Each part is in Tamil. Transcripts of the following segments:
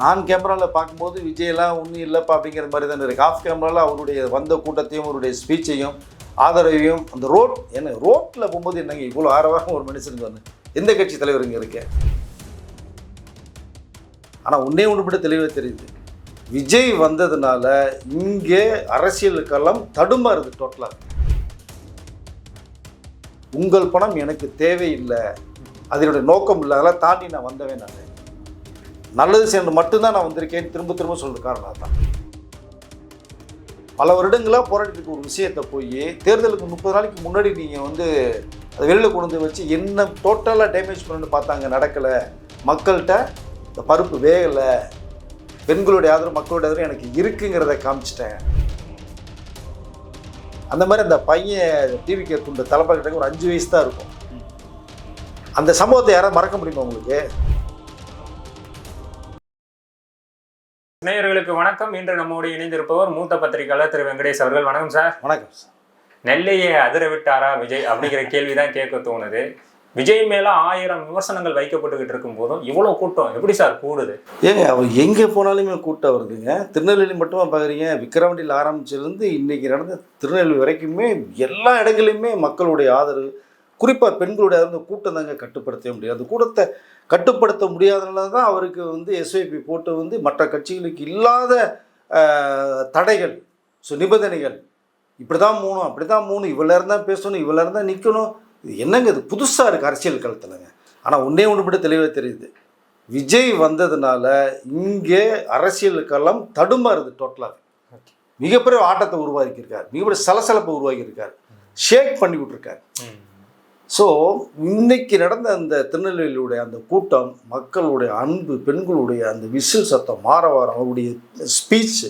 ஆன் கேமராவில் பார்க்கும்போது விஜயெல்லாம் ஒன்றும் இல்லைப்பா அப்படிங்கிற மாதிரி தான் இருக்குது. ஆஃப் கேமராவில் அவருடைய வந்த கூட்டத்தையும் அவருடைய ஸ்பீச்சையும் ஆதரவையும் அந்த ரோட்டில் போகும்போது என்னங்க இவ்வளோ ஆரவாரம் ஒரு மனுஷனுக்கு வந்து எந்த கட்சி தலைவர் இங்கே இருக்க. ஆனால் ஒன்றே ஒன்று மட்டும் தெளிவாக தெரியுது, விஜய் வந்ததுனால இங்கே அரசியல் களம் தடுமாறுது டோட்டலாக. உங்கள் பணம் எனக்கு தேவையில்லை, அதனுடைய நோக்கம் இல்லை, அதெல்லாம் தாண்டி நான் வந்தவேன். நான் நல்லது செய்யணும் மட்டும்தான் நான் வந்திருக்கேன் திரும்ப திரும்ப சொல்கிற காரணம் தான். பல வருடங்களாக போராட்டத்துக்கு ஒரு விஷயத்தை போய் தேர்தலுக்கு 30 நாளைக்கு முன்னாடி நீங்கள் வந்து அதை வெளியில் கொண்டு வந்து வச்சு என்ன டோட்டலாக டேமேஜ் பண்ணணும்னு பார்த்தாங்க, நடக்கலை. மக்கள்கிட்ட இந்த பருப்பு வேகலை, பெண்களுடைய ஆதரவு மக்களுடைய ஆதரவு எனக்கு இருக்குங்கிறத காமிச்சிட்டேன். அந்த மாதிரி அந்த பையன் டிவிக்கு துண்டு தலைப்பாக்கிட்ட ஒரு 5 வயசு தான் இருக்கும். அந்த சம்பவத்தை யாராவது மறக்க முடியுமா உங்களுக்கு? நேயர்களுக்கு வணக்கம். இன்று நம்மோடு இணைந்திருப்பவர் மூத்த பத்திரிகையாளர் திரு வெங்கடேஷ் அவர்கள். வணக்கம் சார். வணக்கம் சார். நெல்லையை அதிர விட்டாரா விஜய் அப்படிங்கிற கேள்விதான் கேட்க தோணுது. விஜய் மேல 1000 விமர்சனங்கள் வைக்கப்பட்டுக்கிட்டு இருக்கும் போதும் இவ்வளவு கூட்டம் எப்படி சார் கூடுது? ஏங்க அவர் எங்கே போனாலுமே கூட்டம் வருதுங்க. திருநெல்வேலி மட்டுமா பார்க்குறீங்க, விக்கிரவாண்டியில் ஆரம்பிச்சிருந்து இன்றைக்கி நடந்த திருநெல்வேலி வரைக்குமே எல்லா இடங்களையுமே மக்களுடைய ஆதரவு, குறிப்பாக பெண்களுடைய ஆதரவு கூட்டம் தாங்க கட்டுப்படுத்த முடியாது. அந்த கூட்டத்தை கட்டுப்படுத்த முடியாதனால தான் அவருக்கு வந்து எஸ்ஐபி போட்டு வந்து மற்ற கட்சிகளுக்கு இல்லாத தடைகள், நிபந்தனைகள், இப்படி தான் மூணும் அப்படி தான் மூணும், இவ்வளோ இருந்தால் பேசணும், இவ்வளோ இருந்தால் நிற்கணும். இது என்னங்க, இது புதுசாக இருக்குது அரசியல் களத்துலங்க. ஆனால் ஒன்றே ஒன்று மட்டும் தெளிவாக தெரியுது, விஜய் வந்ததுனால இங்கே அரசியல் களம் தடுமாறுது டோட்டலாக. மிகப்பெரிய ஆட்டத்தை உருவாக்கியிருக்கார், மிகப்பெரிய சலசலப்பை உருவாக்கியிருக்கார், ஷேக் பண்ணி விட்டுருக்கார். ஸோ இன்னைக்கு நடந்த அந்த திருநெல்வேலியுடைய அந்த கூட்டம், மக்களுடைய அன்பு, பெண்களுடைய அந்த விசில் சத்தம், மாரவாரம், அவருடைய ஸ்பீச்,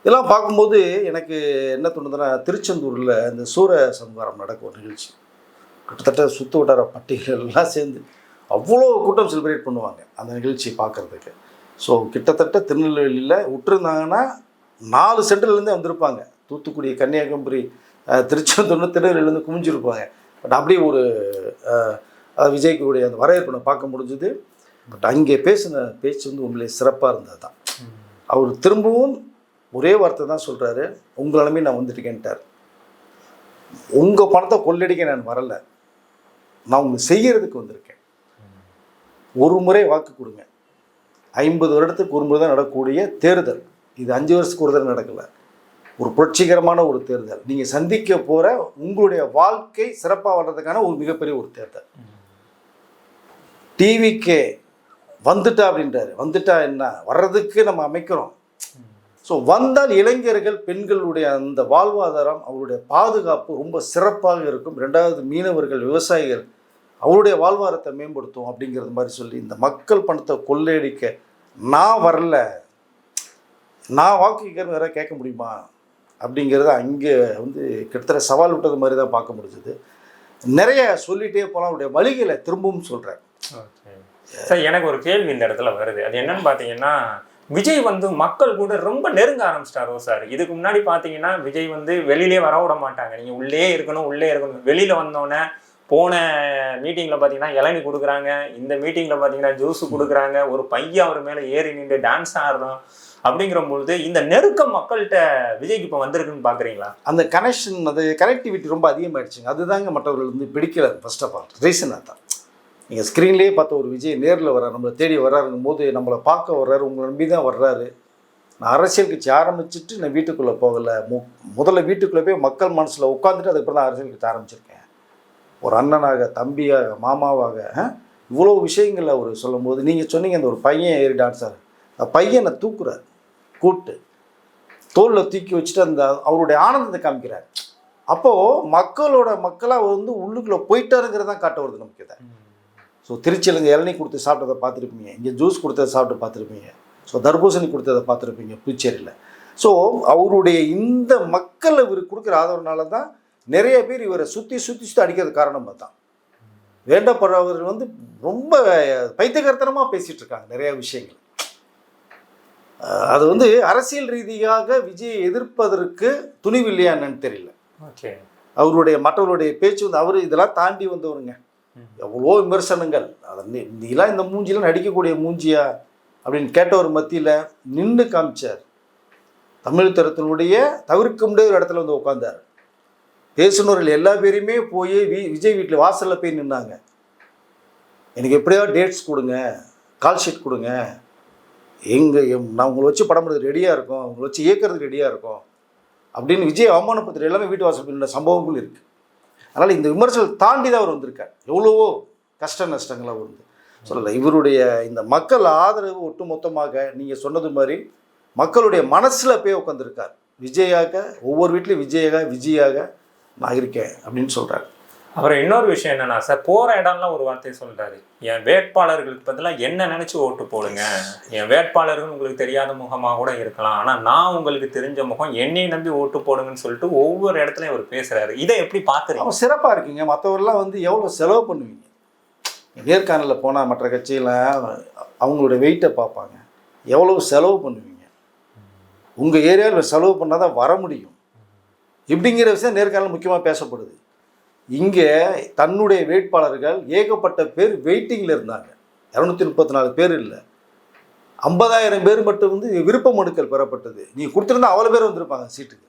இதெல்லாம் பார்க்கும்போது எனக்கு என்ன தோணுதுன்னா, திருச்செந்தூரில் இந்த சூர சம்ஹாரம் நடக்கும் ஒரு நிகழ்ச்சி, கிட்டத்தட்ட சுற்று வட்டார பட்டியல் எல்லாம் சேர்ந்து அவ்வளோ கூட்டம் செலிப்ரேட் பண்ணுவாங்க அந்த நிகழ்ச்சியை பார்க்குறதுக்கு. ஸோ கிட்டத்தட்ட திருநெல்வேலியில் விட்டுருந்தாங்கன்னா 4 சென்டர்லேருந்தே வந்திருப்பாங்க. தூத்துக்குடி, கன்னியாகுமரி, திருச்செந்தூர்னு திருநெல்வேலியிலேருந்து குமிஞ்சிருப்பாங்க. பட் அப்படியே ஒரு விஜய்க்குடைய அந்த வரவேற்பை பார்க்க முடிஞ்சுது. பட் அங்கே பேசின பேச்சு வந்து உண்மையிலே சிறப்பாக இருந்தது தான். அவர் திரும்பவும் ஒரே வார்த்தை தான் சொல்கிறாரு, உங்களாலுமே நான் வந்துட்டுக்கேன்ட்டார். உங்கள் பணத்தை கொள்ளடிக்க நான் வரலை, நான் உங்களுக்கு செய்கிறதுக்கு வந்திருக்கேன். ஒரு முறை வாக்கு கொடுங்க. 50 வருடத்துக்கு ஒரு முறை தான் நடக்கக்கூடிய தேர்தல் இது. 5 வருஷத்துக்கு ஒரு தடவை நடக்கலை. ஒரு புரட்சிகரமான ஒரு தேர்தல். நீங்கள் சந்திக்க போகிற உங்களுடைய வாழ்க்கை சிறப்பாக வர்றதுக்கான ஒரு மிகப்பெரிய ஒரு தேர்தல். டிவிக்கே வந்துட்டா அப்படின்றாரு. வந்துட்டா என்ன, வர்றதுக்கு நம்ம அமைக்கிறோம். ஸோ வந்தால் இளைஞர்கள், பெண்களுடைய அந்த வாழ்வாதாரம், அவருடைய பாதுகாப்பு ரொம்ப சிறப்பாக இருக்கும். 2வது மீனவர்கள், விவசாயிகள், அவருடைய வாழ்வாதாரத்தை மேம்படுத்தும் அப்படிங்கிறது மாதிரி சொல்லி, இந்த மக்கள் பணத்தை கொள்ளையடிக்க நான் வரல, நான் வாக்கு கேட்கறது வேற கேட்க முடியுமா அப்படிங்கிறத அங்கே வந்து கிட்டத்தட்ட சவால் விட்டது மாதிரி தான் பார்க்க முடிஞ்சது. நிறைய சொல்லிகிட்டே போகலாம், அவருடைய வழிகளை திரும்பவும் சொல்கிறேன். சார், எனக்கு ஒரு கேள்வி இந்த இடத்துல வருது. அது என்னன்னு பார்த்தீங்கன்னா, விஜய் வந்து மக்கள் கூட ரொம்ப நெருங்க ஆரம்பிச்சிட்டாரோ சார்? இதுக்கு முன்னாடி பார்த்தீங்கன்னா விஜய் வந்து வெளியிலே வர விட மாட்டாங்க, நீங்கள் உள்ளே இருக்கணும் உள்ளே இருக்கணும். வெளியில் வந்தோடனே போன மீட்டிங்கில் பார்த்தீங்கன்னா இளநீ கொடுக்குறாங்க, இந்த மீட்டிங்கில் பார்த்தீங்கன்னா ஜூஸ் கொடுக்குறாங்க, ஒரு பையன் அவர் மேலே ஏறி நின்று டான்ஸ் ஆடுறோம். அப்படிங்கிற பொழுது இந்த நெருக்கம் மக்கள்கிட்ட விஜய்க்கு இப்போ வந்திருக்குன்னு பார்க்குறீங்களா? அந்த கனெக்ஷன், அது கனெக்டிவிட்டி ரொம்ப அதிகமாகிடுச்சுங்க. அதுதாங்க மற்றவர்கள் வந்து பிடிக்கல. ஃபர்ஸ்ட் ஆஃப் ஆல் ரீசனாக தான், நீங்கள் ஸ்க்ரீன்லேயே பார்த்த ஒரு விஜய் நேரில் வர்றாரு, நம்மளை தேடி வர்றாருங்கும் போது நம்மளை பார்க்க வர்றாரு, உங்களை நம்பி தான் வர்றாரு. நான் அரசியல் கட்சி ஆரம்பிச்சுட்டு நான் வீட்டுக்குள்ளே போகலை, முதல்ல வீட்டுக்குள்ளே போய் மக்கள் மனசில் உட்காந்துட்டு அதுக்கப்புறம் தான் அரசியல் கட்சி ஆரம்பிச்சிருக்கேன். ஒரு அண்ணனாக, தம்பியாக, மாமாவாக இவ்வளோ விஷயங்கள் அவர் சொல்லும் போது, நீங்கள் சொன்னீங்க அந்த ஒரு பையன் ஏறி டான்ஸார், அந்த பையனை தூக்குறாரு, கூட்டு தோளில் தூக்கி வச்சுட்டு அந்த அவருடைய ஆனந்தத்தை காமிக்கிறார். அப்போது மக்களாக வந்து உள்ளுக்குள்ளே போயிட்டாருங்கிறதான் காட்ட வருது நமக்கு இதை. ஸோ திருச்சியில் இங்கே இளநீ கொடுத்து சாப்பிட்டதை பார்த்துருப்பீங்க, இங்கே ஜூஸ் கொடுத்ததை சாப்பிட்டு பார்த்துருப்பீங்க, ஸோ தர்பூசணி கொடுத்ததை பார்த்துருப்பீங்க புதுச்சேரியில். ஸோ அவருடைய இந்த மக்கள் இவர் கொடுக்குற ஆதரவுனால தான் நிறைய பேர் இவரை சுற்றி அடிக்கிறது காரணமாக தான். வேண்டப்படுறவர் வந்து ரொம்ப பைத்தியகரத்தனமாக பேசிகிட்டு இருக்காங்க நிறைய விஷயங்கள். அது வந்து அரசியல் ரீதியாக விஜயை எதிர்ப்பதற்கு துணிவில்லையா என்னன்னு தெரியல. அவருடைய மற்றவருடைய பேச்சு வந்து அவர் இதெல்லாம் தாண்டி வந்தவருங்க. எவ்வளோ விமர்சனங்கள், அதை நீலாம் இந்த மூஞ்சிலாம் நடிக்கக்கூடிய மூஞ்சியா, அப்படின்னு கேட்டவர் மத்தியில் நின்று காமிச்சார். தமிழ் தரத்தினுடைய தவிர்க்க முடியாத ஒரு இடத்துல வந்து உட்காந்தார். பேசுனவர்கள் எல்லா பேரையுமே போய் விஜய் வீட்டில் வாசலில் போய் நின்னாங்க. எனக்கு எப்படியாவது டேட்ஸ் கொடுங்க, கால் ஷீட் கொடுங்க, நான் உங்களை வச்சு படம் எடுத்து ரெடியாக இருக்கோம், உங்களை வச்சு இயக்கிறதுக்கு ரெடியாக இருக்கோம் அப்படின்னு விஜய் அவமானப்படுத்துகிற எல்லாமே வீட்டு வாசல் சம்பவங்கள் இருக்குது. அதனால் இந்த விமர்சனம் தாண்டி தான் அவர் வந்திருக்கார். எவ்வளவோ கஷ்ட நஷ்டங்களாக வந்து சொல்லலை. இவருடைய இந்த மக்கள் ஆதரவு ஒட்டு மொத்தமாக நீங்கள் சொன்னது மாதிரி மக்களுடைய மனசில் போய் உட்காந்துருக்கார். விஜயாக ஒவ்வொரு வீட்லேயும் விஜயாக நான் இருக்கேன் அப்படின்னு சொல்கிறார். அப்புறம் இன்னொரு விஷயம் என்னன்னா சார், போகிற இடம்லாம் ஒரு வார்த்தையை சொல்கிறாரு, என் வேட்பாளர்களுக்கு பதிலாக என்ன நினச்சி ஓட்டு போடுங்க, என் வேட்பாளர்கள் உங்களுக்கு தெரியாத முகமாக கூட இருக்கலாம், ஆனால் நான் உங்களுக்கு தெரிஞ்ச முகம், என்னை நம்பி ஓட்டு போடுங்கன்னு சொல்லிட்டு ஒவ்வொரு இடத்துலையும் அவர் பேசுகிறாரு. இதை எப்படி பார்க்குறீங்க? அவன் சிறப்பாக இருக்குங்க. மற்றவரெல்லாம் வந்து எவ்வளோ செலவு பண்ணுவீங்க. நேர்காணலில் போனால் மற்ற கட்சியில் அவங்களோட வெயிட்டை பார்ப்பாங்க, எவ்வளவு செலவு பண்ணுவீங்க, உங்கள் ஏரியாவில் செலவு பண்ணால் தான் வர முடியும் இப்படிங்கிற விஷயம் நேர்காணல் முக்கியமாக பேசப்படுது. இங்கே தன்னுடைய வேட்பாளர்கள் ஏகப்பட்ட பேர் வெயிட்டிங்கில் இருந்தாங்க. 234 பேர் இல்லை, 50,000 பேர் மட்டும் வந்து விருப்ப மனுக்கள் பெறப்பட்டது. நீங்கள் கொடுத்துருந்தா அவ்வளோ பேர் வந்திருப்பாங்க சீட்டுக்கு.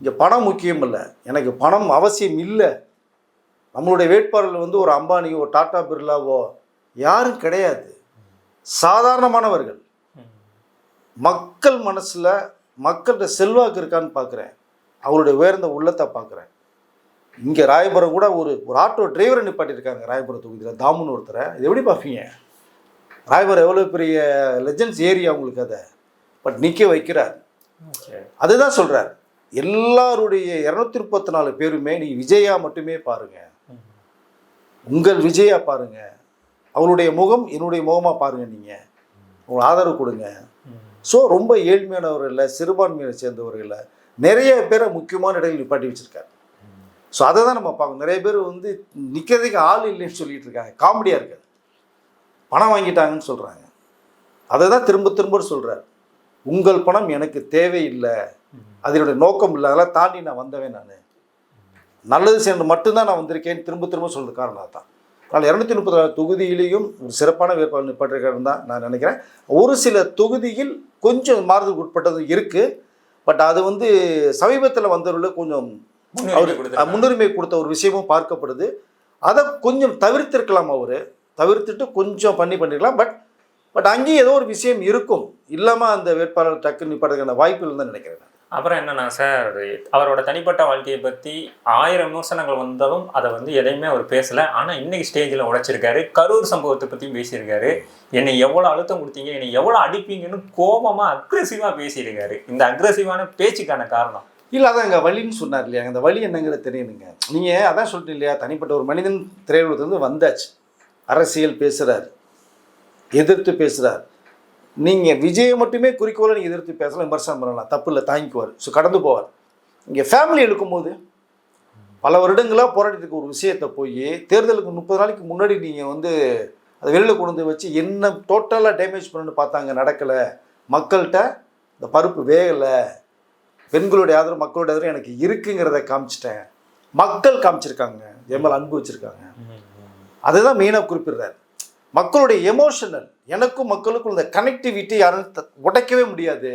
இங்கே பணம் முக்கியம் இல்லை, எனக்கு பணம் அவசியம் இல்லை. நம்மளுடைய வேட்பாளர்கள் வந்து ஒரு அம்பானியோ ஒரு டாடா பிர்லாவோ யாரும் கிடையாது, சாதாரணமானவர்கள். மக்கள் மனசில் மக்கள்கிட்ட செல்வாக்கு இருக்கான்னு பார்க்குறேன், அவருடைய உயர்ந்த உள்ளத்தை பார்க்குறேன். இங்கே ராயபுரம் கூட ஒரு ஆட்டோ டிரைவரை நிப்பாட்டியிருக்காங்க ராயபுரம் தொகுதியில், தாமுன்னு ஒருத்தரை. இது எப்படி பார்ப்பீங்க? ராயபுரம் எவ்வளோ பெரிய லெஜண்ட்ஸ் ஏரியா உங்களுக்கு, அதை பட் நிற்க வைக்கிறார். அதுதான் சொல்கிறார், எல்லாருடைய 234 பேருமே நீ விஜயா மட்டுமே பாருங்கள், உங்கள் விஜயா பாருங்கள், அவருடைய முகம் என்னுடைய முகமாக பாருங்கள், நீங்கள் உங்கள் ஆதரவு கொடுங்க. ஸோ ரொம்ப ஏழ்மையானவர்களில் சிறுபான்மையை சேர்ந்தவர்களில் நிறைய பேரை முக்கியமான இடங்களில் நிப்பாட்டி வச்சுருக்காரு. ஸோ அதை தான் நம்ம பார்க்கணும். நிறைய பேர் வந்து நிற்கிறதுக்கு ஆள் இல்லைன்னு சொல்லிட்டு இருக்காங்க, காமெடியாக இருக்காது, பணம் வாங்கிட்டாங்கன்னு சொல்கிறாங்க. அதை தான் திரும்ப திரும்ப சொல்கிறார், உங்கள் பணம் எனக்கு தேவையில்லை, அதனுடைய நோக்கம் இல்லை, அதெல்லாம் தாண்டி நான் வந்தவேன், நான் நல்லது சேர்ந்து மட்டும்தான் நான் வந்திருக்கேன்னு திரும்ப திரும்ப சொல்கிறது காரணம் தான். அதனால் 234 தொகுதியிலையும் ஒரு சிறப்பான வேட்பாளர் நிப்பாட்டிருக்காருன்னு தான் நான் நினைக்கிறேன். ஒரு சில தொகுதியில் கொஞ்சம் மாறுதலுக்கு உட்பட்டது இருக்குது. பட் அது வந்து சமீபத்தில் வந்தவர்களுக்கு கொஞ்சம் முன்னுரிமை கொடுத்த ஒரு விஷயமும் பார்க்கப்படுது. அதை கொஞ்சம் தவிர்த்திருக்கலாம், அவர் தவிர்த்துட்டு கொஞ்சம் பண்ணிருக்கலாம். பட் அங்கேயும் ஏதோ ஒரு விஷயம் இருக்கும், இல்லாமல் அந்த வேட்பாளர் டக்குன்னு நிப்பாட்டுறதுக்கான வாய்ப்பு இல்லைன்னு தான் நினைக்கிறேன். அப்புறம் என்னன்னா சார், அவரோட தனிப்பட்ட வாழ்க்கையை பற்றி 1000 விமர்சனங்கள் வந்தாலும் அதை வந்து எதையுமே அவர் பேசலை. ஆனால் இன்னைக்கு ஸ்டேஜில் உடைச்சிருக்காரு. கரூர் சம்பவத்தை பற்றியும் பேசியிருக்காரு. என்னை எவ்வளோ அழுத்தம் கொடுத்தீங்க, என்னை எவ்வளோ அடிப்பீங்கன்னு கோபமாக அக்ரெசிவாக பேசியிருக்காரு. இந்த அக்ரெசிவான பேச்சுக்கான காரணம் இல்லை, அதான் எங்கள் வழின்னு சொன்னார் இல்லையா, அந்த வழி என்னங்கிறது தெரியணுங்க. நீங்கள் அதான் சொல்லிட்டு இல்லையா, தனிப்பட்ட ஒரு மனிதன் திரையுலகத்துலேருந்து வந்தாச்சு, அரசியல் பேசுகிறார், எதிர்த்து பேசுகிறார். நீங்கள் விஜயை மட்டுமே குறிக்கோளை நீங்கள் எதிர்த்து பேசலாம், விமர்சனம் பண்ணலாம், தப்பு இல்லை, தாங்கிக்குவார், ஸோ கடந்து போவார். இங்கே ஃபேமிலி எடுக்கும்போது பல வருடங்களாக போராடிட்டு இருக்க ஒரு விஷயத்தை போய் தேர்தலுக்கு 30 நாளைக்கு முன்னாடி நீங்கள் வந்து அதை வெளியில் கொண்டு வந்து வச்சு என்ன டோட்டலாக டேமேஜ் பண்ணணும்னு பார்த்தாங்க, நடக்கலை. மக்கள்கிட்ட இந்த பருப்பு வேகலை, பெண்களுடைய ஆதரவு மக்களுடைய ஆதரவு எனக்கு இருக்குங்கிறத காமிச்சிட்டேன், மக்கள் காமிச்சிருக்காங்க, எம்எல் அன்பு வச்சுருக்காங்க. அதுதான் மெயினாக குறிப்பிடுறாரு. மக்களுடைய எமோஷனல், எனக்கும் மக்களுக்கும் இந்த கனெக்டிவிட்டி யாரும் உடைக்கவே முடியாது.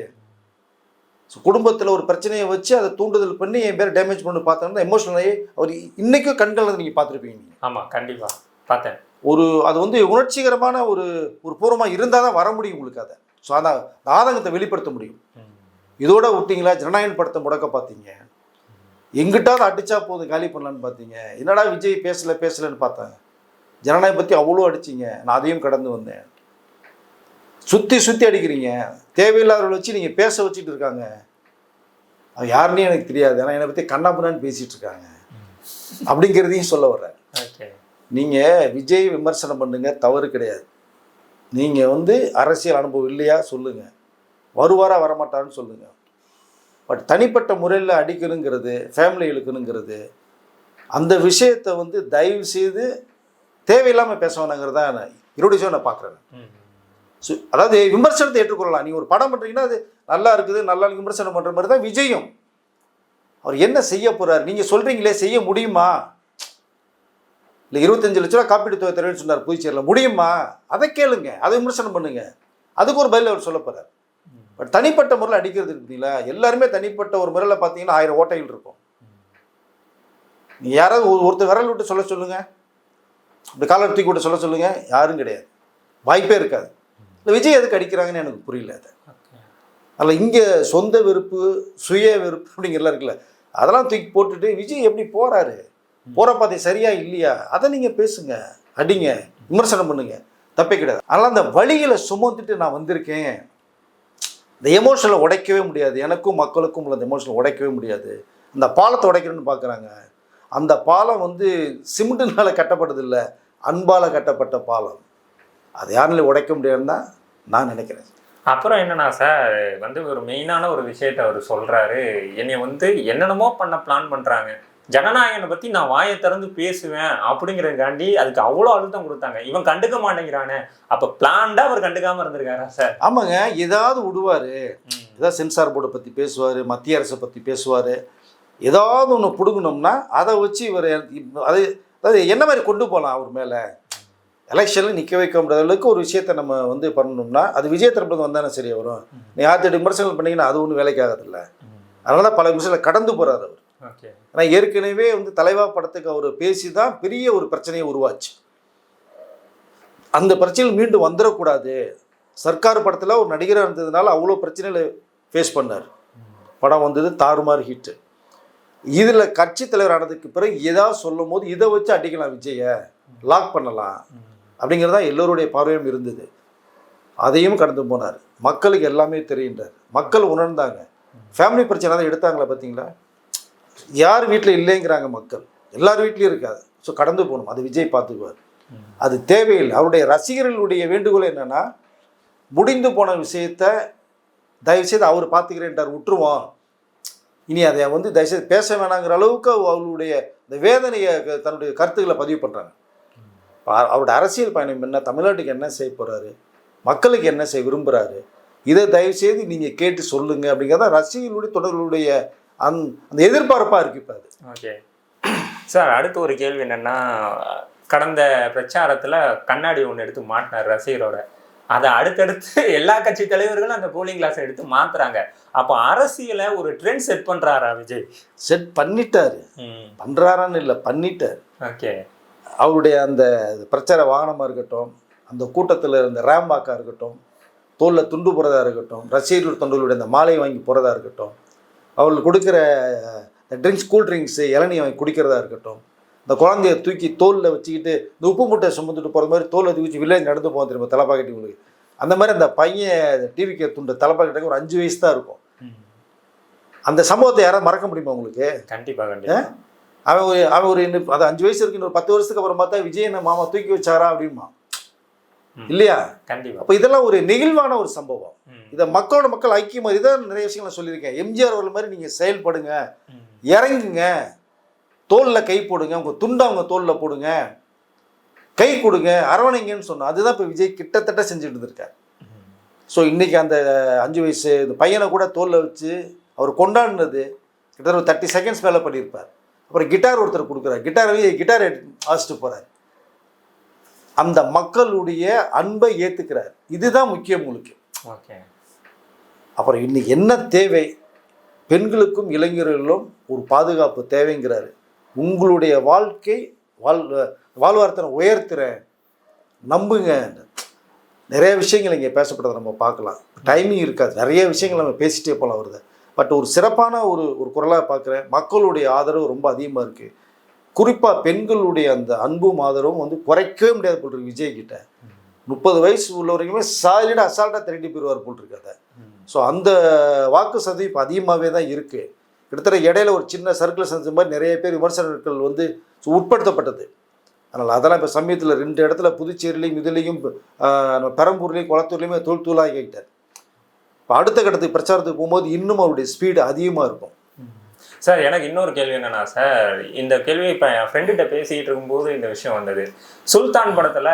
ஸோ குடும்பத்தில் ஒரு பிரச்சனையை வச்சு அதை தூண்டுதல் பண்ணி என் பேர் டேமேஜ் பண்ணி பார்த்தோம்னா எமோஷனலாகி அவர் இன்றைக்கும் கண்களில் நீங்கள் பார்த்துருப்பீங்க. ஆமாம், கண்டிப்பாக பார்த்தேன். அது வந்து உணர்ச்சிகரமான ஒரு பூர்வமாக இருந்தால் தான் வர முடியும் உங்களுக்கு அதை. ஸோ அந்த ஆதங்கத்தை வெளிப்படுத்த முடியும். இதோட விட்டிங்களா, ஜனநாயகம் படத்தை முடக்க பார்த்தீங்க, எங்கிட்டாவது அடித்தா போதும் காலி பண்ணலான்னு பார்த்தீங்க, என்னடா விஜய் பேசலைன்னு பார்த்தாங்க. ஜனநாயகம் பற்றி அவ்வளோ அடிச்சிங்க, நான் அதையும் கடந்து வந்தேன். சுற்றி அடிக்கிறீங்க, தேவையில்லாதவர்களை வச்சு நீங்கள் பேச வச்சுட்டு இருக்காங்க. அது யாருன்னே எனக்கு தெரியாது, ஆனால் என்னை பற்றி கண்ணாபுரான்னு பேசிகிட்டு இருக்காங்க அப்படிங்கிறதையும் சொல்ல வர்றேன். நீங்கள் விஜய் விமர்சனம் பண்ணுங்க, தவறு கிடையாது. நீங்கள் வந்து அரசியல் அனுபவம் இல்லையா சொல்லுங்கள், வருவாரா வரமாட்டாருன்னு சொல்லுங்கள். பட் தனிப்பட்ட முறையில் அடிக்கணுங்கிறது, ஃபேமிலி இழுக்கணுங்கிறது, அந்த விஷயத்தை வந்து தயவு செய்து தேவையில்லாமல் பேச வேணாங்கிறதா என்னுடைய விஷயம் நான் பார்க்குறேன். அதாவது விமர்சனத்தை ஏற்றுக்கொள்ளலாம். நீங்கள் ஒரு படம் பண்ணுறீங்கன்னா அது நல்லா இருக்குது, நல்லா விமர்சனம் பண்ணுற மாதிரி தான் விஜயும். அவர் என்ன செய்ய போகிறார், நீங்கள் சொல்கிறீங்களே செய்ய முடியுமா? இல்லை 25 லட்ச ரூபா காப்பீடு தொகை தருவேன்னு சொன்னார் புதுச்சேரியில், முடியுமா? அதை கேளுங்க, அதை விமர்சனம் பண்ணுங்க. அதுக்கு ஒரு பதில் அவர் சொல்ல போகிறார். பட் தனிப்பட்ட முறையில் அடிக்கிறது இருக்குங்களா, எல்லாருமே தனிப்பட்ட ஒரு முறையில் பார்த்தீங்கன்னா 1000 ஓட்டைகள் இருக்கும். நீ யாராவது ஒருத்தர் விரல் விட்டு சொல்ல சொல்லுங்கள், இந்த காலர் தூக்கி விட்டு சொல்ல சொல்லுங்கள், யாரும் கிடையாது, வாய்ப்பே இருக்காது. இந்த விஜய் எதுக்கு அடிக்கிறாங்கன்னு எனக்கு புரியல. அது அதில் இங்கே சொந்த வெறுப்பு, சுய வெறுப்பு அப்படிங்கிறலாம் இருக்குல்ல, அதெல்லாம் தூக்கி போட்டுட்டு விஜய் எப்படி போகிறாரு, போகிற பாதை சரியா இல்லையா, அதை நீங்கள் பேசுங்க, அடிங்க, விமர்சனம் பண்ணுங்க, தப்பே கிடையாது. அதனால் அந்த வழிகளை சுமந்துட்டு நான் வந்திருக்கேன், இந்த எமோஷனை உடைக்கவே முடியாது, எனக்கும் மக்களுக்கும் உள்ள அந்த எமோஷனை உடைக்கவே முடியாது. அந்த பாலத்தை உடைக்கணும்னு பார்க்குறாங்க. அந்த பாலம் வந்து சிமெண்ட்டுனால கட்டப்பட்டது இல்லை, அன்பால் கட்டப்பட்ட பாலம். அது யாருனாலும் உடைக்க முடியாதுன்னு தான் நான் நினைக்கிறேன். அப்புறம் என்னன்னா சார் வந்து ஒரு மெயினான ஒரு விஷயத்த அவர் சொல்றாரு, என்னை வந்து என்னென்னமோ பண்ண பிளான் பண்றாங்க, ஜனநாயகனை பத்தி நான் வாயை திறந்து பேசுவேன் அப்படிங்கிறதுக்காண்டி அதுக்கு அவ்வளோ அழுத்தம் கொடுத்தாங்க, இவன் கண்டுக்க மாட்டேங்கிறானே. அப்ப பிளான்டா அவர் கண்டுக்காம இருந்திருக்காரா சார்? ஆமாங்க, ஏதாவது விடுவார், ஏதாவது சென்சார் போர்டை பற்றி பேசுவார், மத்திய அரசை பற்றி பேசுவார், ஏதாவது ஒன்று பிடுங்கணும்னா அதை வச்சு இவர் அதாவது என்ன மாதிரி கொண்டு போகலாம் அவர் மேலே. எலெக்ஷனில் நிற்க வைக்க முடியாத அளவுக்கு ஒரு விஷயத்தை நம்ம வந்து பண்ணணும்னா அது விஜய் தரப்புல வந்தானே சரியா வரும். நீ ஆத்திட்டு விமர்சனம் பண்ணிங்கன்னா அது ஒன்றும் வேலைக்கு ஆகாதில்ல. அதனால தான் பல விஷயத்தில் கடந்து போகிறார் அவர். ஆனால் ஏற்கனவே வந்து தலைவா படத்துக்கு அவர் பேசி தான் பெரிய ஒரு பிரச்சனையை உருவாச்சு. அந்த பிரச்சனையில் மீண்டும் வந்துடக்கூடாது. சர்க்கார் படத்தில் ஒரு நடிகராக இருந்ததுனால அவ்வளோ பிரச்சனைகளை ஃபேஸ் பண்ணார். படம் வந்தது தாறுமாறு ஹிட்டு. இதில் கட்சி தலைவர் ஆனதுக்கு பிறகு ஏதாவது சொல்லும் போது இதை வச்சு அடிக்கலாம், விஜயை லாக் பண்ணலாம் அப்படிங்கிறதா எல்லோருடைய பார்வையும் இருந்தது. அதையும் கடந்து போனார். மக்களுக்கு எல்லாமே தெரிகின்றார். மக்கள் உணர்ந்தாங்க. ஃபேமிலி பிரச்சனை தான் எடுத்தாங்களா பார்த்தீங்களா? யார் வீட்டில் இல்லைங்கிறாங்க மக்கள், எல்லார் வீட்லேயும் இருக்காது. ஸோ கடந்து போகணும், அது விஜய் பார்த்துக்குவார். அது தேவையில்லை. அவருடைய ரசிகர்களுடைய வேண்டுகோள் என்னென்னா, முடிந்து போன விஷயத்தை தயவுசெய்து அவர் பார்த்துக்கிறேன்ட்டார், விட்டுருவோம், இனி அதை வந்து தயவுசெய்து பேச வேணாங்கிற அளவுக்கு அவர்களுடைய இந்த வேதனையை தன்னுடைய கருத்துக்களை பதிவு பண்ணுறாங்க. அவருடைய அரசியல் பயணம் என்ன, தமிழ்நாட்டுக்கு என்ன செய்ய போகிறாரு, மக்களுக்கு என்ன செய்ய விரும்புகிறாரு, இதை தயவுசெய்து நீங்கள் கேட்டு சொல்லுங்கள் அப்படிங்கிறத ரசிகர்களுடைய தொடர்களுடைய அந்த எதிர்பார்ப்பாக இருக்குது இப்போ அது. ஓகே சார், அடுத்த ஒரு கேள்வி என்னென்னா, கடந்த பிரச்சாரத்தில் கண்ணாடி ஒன்று எடுத்து மாட்டினார் ரசிகரோட. அதை அடுத்தடுத்து எல்லா கட்சி தலைவர்களும் அந்த கூலிங் கிளாஸை எடுத்து மாத்துறாங்க. அப்போ அரசியலை ஒரு ட்ரெண்ட் செட் பண்ணுறாரா விஜய்? செட் பண்ணிட்டாரு, பண்ணுறாரான்னு இல்லை, பண்ணிட்டார். ஓகே, அவருடைய அந்த பிரச்சார வாகனமாக இருக்கட்டும், அந்த கூட்டத்தில் இருந்த ரேம்பாக்காக இருக்கட்டும், தோலில் துண்டு போகிறதா இருக்கட்டும், ரசிகர்கள் தொண்டர்களுடைய அந்த மாலையை வாங்கி போகிறதா இருக்கட்டும், அவர்களுக்கு கொடுக்குற ட்ரிங்க்ஸ், கூல் ட்ரிங்க்ஸு இளநீ வாங்கி குடிக்கிறதா இருக்கட்டும், இந்த குழந்தைய தூக்கி தோலில் வச்சுக்கிட்டு இந்த உப்பு மூட்டை சுமந்துட்டு போகிற மாதிரி தோலை தூக்கி வில்லேஜ் நடந்து போக தெரியுமா தலைப்பாக்கட்டி உங்களுக்கு, அந்த மாதிரி அந்த பையன் டிவிக்கு துண்டு தலைப்பாக்கட்டி ஒரு 5 வயசு தான் இருக்கும். அந்த சம்பவத்தை யாராவது மறக்க முடியுமா உங்களுக்கு? கண்டிப்பாக கண்டிப்பாக. அவன் ஒரு இன்னும் அது 5 வயசு இருக்கு, இன்னொரு 10 வருஷத்துக்கு அப்புறம் பார்த்தா விஜய் என்ன மாமா தூக்கி வச்சாரா அப்படிமா, இல்லையா? கண்டிப்பாக. அப்போ இதெல்லாம் ஒரு நெகிழ்வான ஒரு சம்பவம். இதை மக்களோட மக்கள் ஐக்கியம் மாதிரி தான் நிறைய விஷயங்கள் நான் சொல்லியிருக்கேன். எம்ஜிஆர் அவர்கள் மாதிரி நீங்கள் செயல்படுங்க, இறங்குங்க, தோலில் கை போடுங்க, உங்கள் துண்டை அவங்க தோலில் போடுங்க, கை கொடுங்க, அரவணைங்கன்னு சொன்னோம். அதுதான் இப்போ விஜய் கிட்டத்தட்ட செஞ்சுட்டு இருந்திருக்கார். ஸோ இன்றைக்கி அந்த 5 வயசு இந்த பையனை கூட தோலில் வச்சு அவர் கொண்டாடினது கிட்டத்தட்ட ஒரு 30 செகண்ட்ஸ் மேலே பண்ணியிருப்பார். அப்புறம் கிட்டார் ஒருத்தர் கொடுக்குறாரு, கிட்டார் வாசிட்டு போகிறார். அந்த மக்களுடைய அன்பை ஏற்றுக்கிறார். இதுதான் முக்கியம் உங்களுக்கு. ஓகே. அப்புறம் இன்னைக்கு என்ன தேவை, பெண்களுக்கும் இளைஞர்களும் ஒரு பாதுகாப்பு தேவைங்கிறாரு. உங்களுடைய வாழ்க்கை வாழ்வாரத்தை உயர்த்துறேன், நம்புங்க. நிறைய விஷயங்கள் இங்கே பேசப்படுறதை நம்ம பார்க்கலாம், டைமிங் இருக்காது, நிறைய விஷயங்கள் நம்ம பேசிகிட்டே போகலாம் வருது. பட் ஒரு சிறப்பான ஒரு குரலாக பார்க்குறேன். மக்களுடைய ஆதரவு ரொம்ப அதிகமாக இருக்குது. குறிப்பாக பெண்களுடைய அந்த அன்பும் ஆதரவும் வந்து குறைக்கவே முடியாது போல் இருக்கு விஜய் கிட்ட. 30 வயசு உள்ளவரைக்குமே சாலிடாக அசால்ட்டாக திரட்டி போயிடுவார் போல் இருக்கு அதை. ஸோ அந்த வாக்கு சதவீதம் இப்போ அதிகமாகவே தான் இருக்குது. கிட்டத்தட்ட இடையில ஒரு சின்ன சர்க்கிள் செஞ்ச மாதிரி நிறைய பேர் விமர்சனங்கள் வந்து உட்படுத்தப்பட்டது. அதனால் அதெல்லாம் இப்போ சமயத்தில் 2 இடத்துல புதுச்சேரியிலையும் இதுலேயும் பெரம்பூர்லேயும் குளத்தூர்லேயுமே தூளாகி ஆகிட்டார். இப்போ அடுத்த கட்டத்துக்கு பிரச்சாரத்துக்கு போகும்போது இன்னும் அவருடைய ஸ்பீடு அதிகமாக இருக்கும். சார், எனக்கு இன்னொரு கேள்வி என்னன்னா சார், இந்த கேள்வி இப்போ என் ஃப்ரெண்டுகிட்ட பேசிக்கிட்டு இருக்கும்போது இந்த விஷயம் வந்தது. சுல்தான் படத்தில்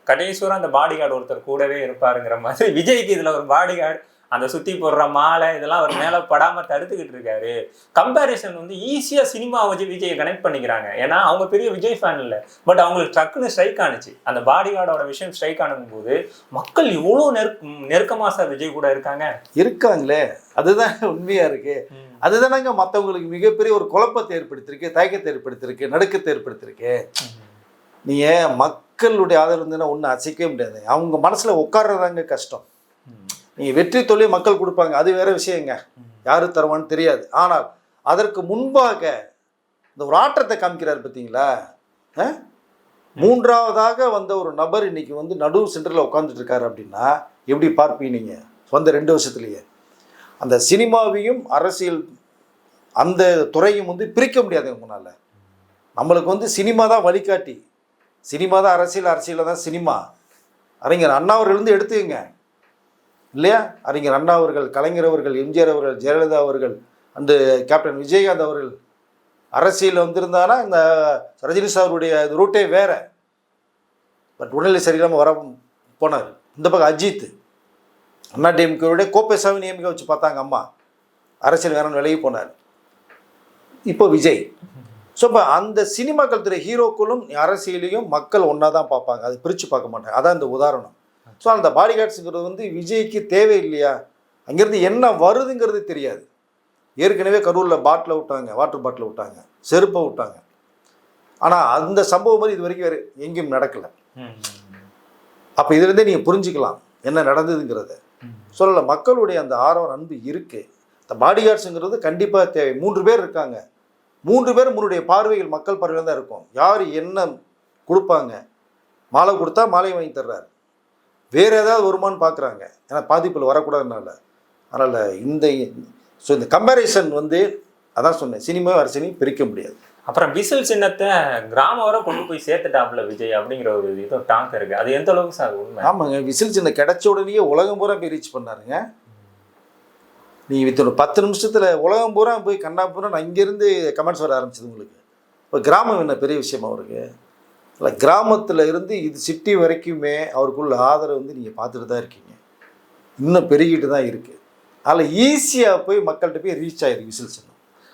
கடைசிவரம் அந்த பாடி கார்டு ஒருத்தர் கூடவே இருப்பாருங்கிற மாதிரி விஜய்க்கு இதில் ஒரு பாடி கார்டு அந்த சுத்தி போடுற மாலை இதெல்லாம் அவர் மேல படாம தடுத்துக்கிட்டு இருக்காரு. கம்பேரிசன் வந்து ஈஸியா சினிமா வச்சு விஜயை கனெக்ட் பண்ணிக்கிறாங்க. ஏன்னா அவங்க பெரிய விஜய் ஃபேன் இல்லை, பட் அவங்களுக்கு டக்குன்னு ஸ்ட்ரைக் ஆனிச்சு. அந்த பாடி கார்டோட விஷயம் ஸ்ட்ரைக் ஆனும் போது மக்கள் இவ்வளோ நெருக்கமா சார் விஜய் கூட இருக்காங்களே, அதுதான் உண்மையா இருக்கு. அதுதானங்க மற்றவங்களுக்கு மிகப்பெரிய ஒரு குழப்பத்தை ஏற்படுத்தியிருக்கு, தயக்கத்தை ஏற்படுத்தியிருக்கு, நடுக்கத்தை ஏற்படுத்தியிருக்கு. நீங்க மக்களுடைய ஆதரவு இருந்ததுன்னா ஒன்றும் அசைக்கவே முடியாது. அவங்க மனசுல உட்கார்றதாங்க கஷ்டம். நீங்க வெற்றி தொழில் மக்கள் கொடுப்பாங்க, அது வேற விஷயங்க, யாரு தருவான்னு தெரியாது. ஆனால் அதற்கு முன்பாக இந்த ஒரு ஆற்றத்தை காமிக்கிறார் பார்த்தீங்களா? மூன்றாவதாக வந்த ஒரு நபர் இன்னைக்கு வந்து நடுவு சென்டரில் உட்காந்துட்டு இருக்காரு அப்படின்னா எப்படி பார்ப்பீங்க நீங்க? வந்த 2 வருஷத்துலேயே அந்த சினிமாவையும் அரசியல் அந்த துறையும் வந்து பிரிக்க முடியாது உங்களால். நம்மளுக்கு வந்து சினிமா தான் வழிகாட்டி, சினிமா தான் அரசியல், அரசியலில் தான் சினிமா. அறிஞர் அண்ணா அவர்கள் எடுத்துக்கங்க இல்லையா? அறிஞர் அண்ணா அவர்கள், கலைஞர் அவர்கள், எம்ஜிஆர் அவர்கள், ஜெயலலிதா அவர்கள், அந்த கேப்டன் விஜயகாந்த் அவர்கள் அரசியல் வந்திருந்தானா இந்த ரஜினி சாருடைய ரூட்டே வேற. பட் உடல்நிலை சரியில்லாமல் வர போனார். இந்த பக்கம் அஜித் அண்ணா டிஎம்கேவுடைய கோப்பேசாமி நியமிக்க வச்சு பார்த்தாங்க அம்மா, அரசியல் வேணும்னு விலகி போனார். இப்போ விஜய். ஸோ இப்போ அந்த சினிமாக்கள் துறை ஹீரோக்களும் அரசியலையும் மக்கள் ஒன்றா தான் பார்ப்பாங்க, அது பிரித்து பார்க்க மாட்டாங்க. அதான் இந்த உதாரணம். ஸோ அந்த பாடி கார்ட்ஸுங்கிறது வந்து விஜய்க்கு தேவை இல்லையா? அங்கேருந்து என்ன வருதுங்கிறது தெரியாது. ஏற்கனவே கரூரில் பாட்டில் விட்டாங்க, வாட்டர் பாட்டில் விட்டாங்க, செருப்பை விட்டாங்க. ஆனால் அந்த சம்பவம் மாதிரி இது வரைக்கும் வேறு எங்கேயும் நடக்கலை. அப்போ இதுலேருந்தே நீங்கள் புரிஞ்சுக்கலாம் என்ன நடந்ததுங்கிறத. சொல்லலை, மக்களுடைய அந்த ஆர்வம் அன்பு இருக்குது. இந்த பாடி கார்ட்ஸுங்கிறது கண்டிப்பாக தேவை. 3 பேர் இருக்காங்க, 3 பேர் முன்னுடைய பார்வைகள் மக்கள் பார்வையில் தான் இருக்கும். யார் என்ன கொடுப்பாங்க, மாலை கொடுத்தா மாலையை வாங்கி தர்றாரு, வேறு ஏதாவது வருமானு பார்க்குறாங்க, ஏன்னா பாதிப்பில் வரக்கூடாதுனால. அதனால் இந்த கம்பேரிசன் வந்து அதான் சொன்னேன், சினிமாவும் அரசியலையும் பிரிக்க முடியாது. அப்புறம் விசில் சின்னத்தை கிராமம் வரை கொண்டு போய் சேர்த்துட்டாப்புல விஜய் அப்படிங்கிற ஒரு இது டாக் இருக்குது. அது எந்த அளவுக்கு சார் உண்மை? ஆமாங்க, விசில் சின்னம் கிடைச்ச உடனேயே உலகம் பூரா போய் ரீச் பண்ணாருங்க. நீ ஒரு 10 நிமிஷத்தில் உலகம் பூரா போய் கண்ணாபுரம் நான் இங்கேருந்து கமெண்ட்ஸ் வர ஆரம்பிச்சது உங்களுக்கு. இப்போ கிராமம் என்ன பெரிய விஷயமா அவருக்கு? இல்லை, கிராமத்தில் இருந்து இது சிட்டி வரைக்குமே அவருக்குள்ள ஆதரவு வந்து நீங்கள் பார்த்துட்டு தான் இருக்கீங்க, இன்னும் பெருகிட்டு தான் இருக்குது. அதில் ஈஸியாக போய் மக்கள்கிட்ட போய் ரீச் ஆகிருக்கு விசில் சின்னம்.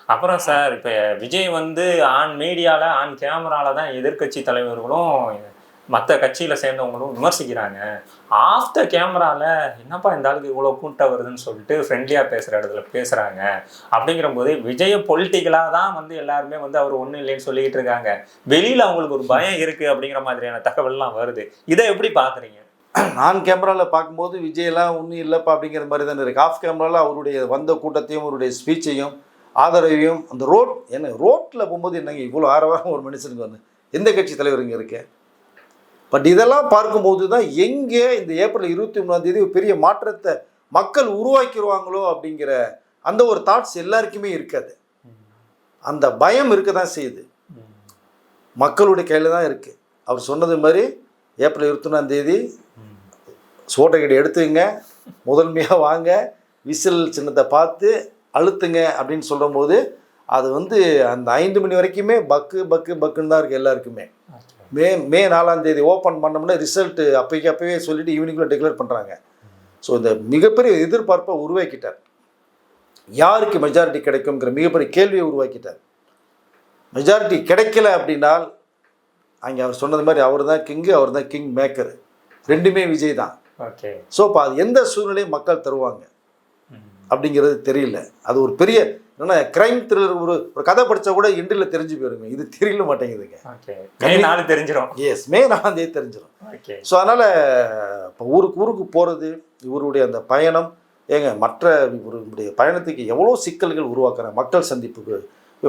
அப்புறம் சார் இப்போ விஜய் வந்து ஆன் மீடியாவில் ஆன் கேமராவில் தான் எதிர்கட்சி தலைவர்களும் மற்ற கட்சியில் சேர்ந்தவங்களும் விமர்சிக்கிறாங்க. ஆஃப் த கேமராவில் என்னப்பா இந்த ஆளுக்கு இவ்வளோ கூட்டம் வருதுன்னு சொல்லிட்டு ஃப்ரெண்ட்லியாக பேசுகிற இடத்துல பேசுகிறாங்க. அப்படிங்கிற போது விஜய பொலிட்டிக்கலாக தான் வந்து எல்லாருமே வந்து அவர் ஒன்றும் இல்லைன்னு சொல்லிக்கிட்டு இருக்காங்க. வெளியில் அவங்களுக்கு ஒரு பயம் இருக்குது அப்படிங்கிற மாதிரியான தகவல்லாம் வருது. இதை எப்படி பார்க்குறீங்க? நான் கேமராவில் பார்க்கும்போது விஜயெல்லாம் ஒன்றும் இல்லைப்பா அப்படிங்கிற மாதிரி தானே இருக்குது. ஆஃப் கேமராவில் அவருடைய வந்த கூட்டத்தையும் அவருடைய ஸ்பீச்சையும் ஆதரவையும் அந்த ரோட்டில் போகும்போது என்னங்க இவ்வளோ ஆரவாரம் ஒரு மனுஷனுக்கு வந்து எந்த கட்சி தலைவர் இங்கே இருக்கு? பட் இதெல்லாம் பார்க்கும்போது தான் எங்கே இந்த ஏப்ரல் 23ஆம் பெரிய மாற்றத்தை மக்கள் உருவாக்கிடுவாங்களோ அப்படிங்கிற அந்த ஒரு தாட்ஸ் எல்லாருக்குமே இருக்காது. அந்த பயம் இருக்க தான் செய்யுது, மக்களுடைய கையில் தான் இருக்குது. அவர் சொன்னது மாதிரி ஏப்ரல் 21ஆம் சோட்டைக்கடை எடுத்துங்க, முதன்மையாக வாங்க, விசில் சின்னத்தை பார்த்து அழுத்துங்க அப்படின்னு சொல்லும்போது அது வந்து அந்த 5 மணி வரைக்குமே பக்குன்னு தான் இருக்குது எல்லாருக்குமே. மே 4ஆம் ஓப்பன் பண்ணோம்னா ரிசல்ட்டு அப்போவே சொல்லிவிட்டு ஈவினிங்குள்ளே டிக்ளேர் பண்ணுறாங்க. ஸோ இந்த மிகப்பெரிய எதிர்பார்ப்பை உருவாக்கிட்டார். யாருக்கு மெஜாரிட்டி கிடைக்குங்கிற மிகப்பெரிய கேள்வியை உருவாக்கிட்டார். மெஜாரிட்டி கிடைக்கல அப்படின்னால் அங்கே அவர் சொன்னது மாதிரி அவர் தான் கிங்கு, அவர் தான் கிங் மேக்கர், ரெண்டுமே விஜய் தான். ஓகே. ஸோ இப்போ அது எந்த சூழ்நிலையும் மக்கள் தருவாங்க அப்படிங்கிறது தெரியல. அது ஒரு பெரிய என்னன்னா கிரைம் த்ரில்லர், ஒரு கதை படித்தா கூட எண்டில் தெரிஞ்சு போயிருங்க, இது தெரியல மாட்டேங்குதுங்க. தெரிஞ்சிடும். எஸ், மே 4ஆம் தெரிஞ்சிடும். ஸோ அதனால் இப்போ ஊருக்கு போகிறது இவருடைய அந்த பயணம் மற்ற இவருடைய பயணத்துக்கு எவ்வளோ சிக்கல்கள் உருவாக்குறாங்க. மக்கள் சந்திப்புக்கு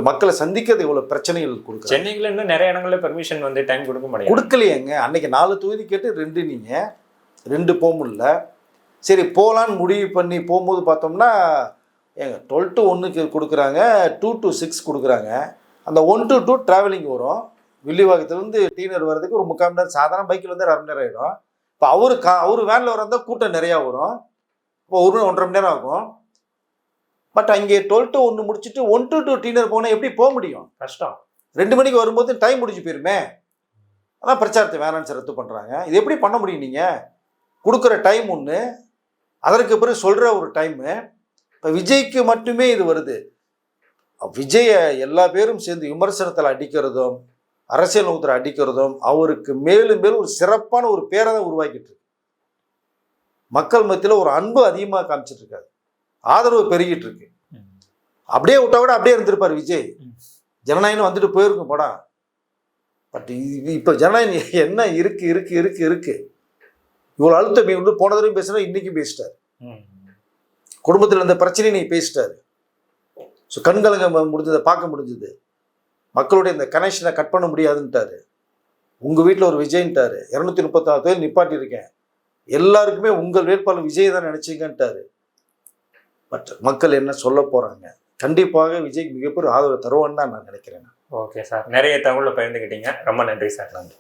மக்களை சந்திக்கிறது எவ்வளோ பிரச்சனைகள் கொடுக்குறாங்க. சென்னையில் இன்னும் நிறைய இடங்களில் பெர்மிஷன் வந்து டைம் கொடுக்கலையேங்க. அன்னைக்கு 4 தொகுதி கேட்டு 2 நீங்கள் 2 போக முடியல. சரி போகலான்னு முடிவு பண்ணி போகும்போது பார்த்தோம்னா 12 to 1 கொடுக்குறாங்க, 2 to 6 கொடுக்குறாங்க. அந்த 1 to 2 ட்ராவலிங் வரும். வில்லிவாக்கத்துலேருந்து டீனர் வர்றதுக்கு ஒரு 3/4 மணி நேரம், சாதாரண பைக்கில் வந்து 1/2 மணி நேரம் ஆகிடும். இப்போ அவர் வேனில் வந்தால் கூட்டம் நிறையா வரும், இப்போ 1.5 மணி நேரம் ஆகும். பட் அங்கே 12 to 1 முடிச்சுட்டு 1 to 2 டீனர் போனால் எப்படி போக முடியும்? கஷ்டம். 2 மணிக்கு வரும்போது டைம் முடிஞ்சு போயிருமே. அதான் பிரச்சாரத்தை வேணான்னு ரத்து பண்ணுறாங்க. இது எப்படி பண்ண முடியும்? நீங்கள் கொடுக்குற டைம் ஒன்று, அதற்கு பிறகு சொல்கிற ஒரு டைமு இப்போ விஜய்க்கு மட்டுமே இது வருது. விஜயை எல்லா பேரும் சேர்ந்து விமர்சனத்தில் அடிக்கிறதும் அரசியல் நோக்கத்தில் அடிக்கிறதும் அவருக்கு மேலும் மேலும் ஒரு சிறப்பான ஒரு பேரை தான் உருவாக்கிட்டு இருக்கு. மக்கள் மத்தியில் ஒரு அன்பு அதிகமாக காமிச்சிட்டு இருக்காரு, ஆதரவு பெருகிட்டு இருக்கு. அப்படியே விட்டா கூட அப்படியே இருந்திருப்பார் விஜய். ஜனநாயகம் வந்துட்டு போயிருக்கும் படம். பட் இப்போ ஜனநாயகம் என்ன இருக்கு இருக்கு இருக்கு இருக்கு இவ்வளோ அழுத்தம் வந்து போன தடவை பேசுனா இன்னைக்கு பேசிட்டார். குடும்பத்தில் இருந்த பிரச்சனையை நீ பேசிட்டாரு. ஸோ கண்கலங்க முடிஞ்சதை பார்க்க முடிஞ்சது. மக்களுடைய இந்த கனெக்ஷனை கட் பண்ண முடியாதுன்ட்டாரு. உங்கள் வீட்டில் ஒரு விஜய்ன்ட்டாரு. 234 தொழில் நிப்பாட்டியிருக்கேன், எல்லாருக்குமே உங்கள் வேட்பாளர் விஜய் தான் நினச்சிங்கன்ட்டாரு. பட் மக்கள் என்ன சொல்ல போகிறாங்க? கண்டிப்பாக விஜய்க்கு மிகப்பெரிய ஆதரவு தருவான்னு தான் நான் நினைக்கிறேன். ஓகே சார், நிறைய தகவலை பகிர்ந்துக்கிட்டீங்க. ரொம்ப நன்றி சார். நன்றி.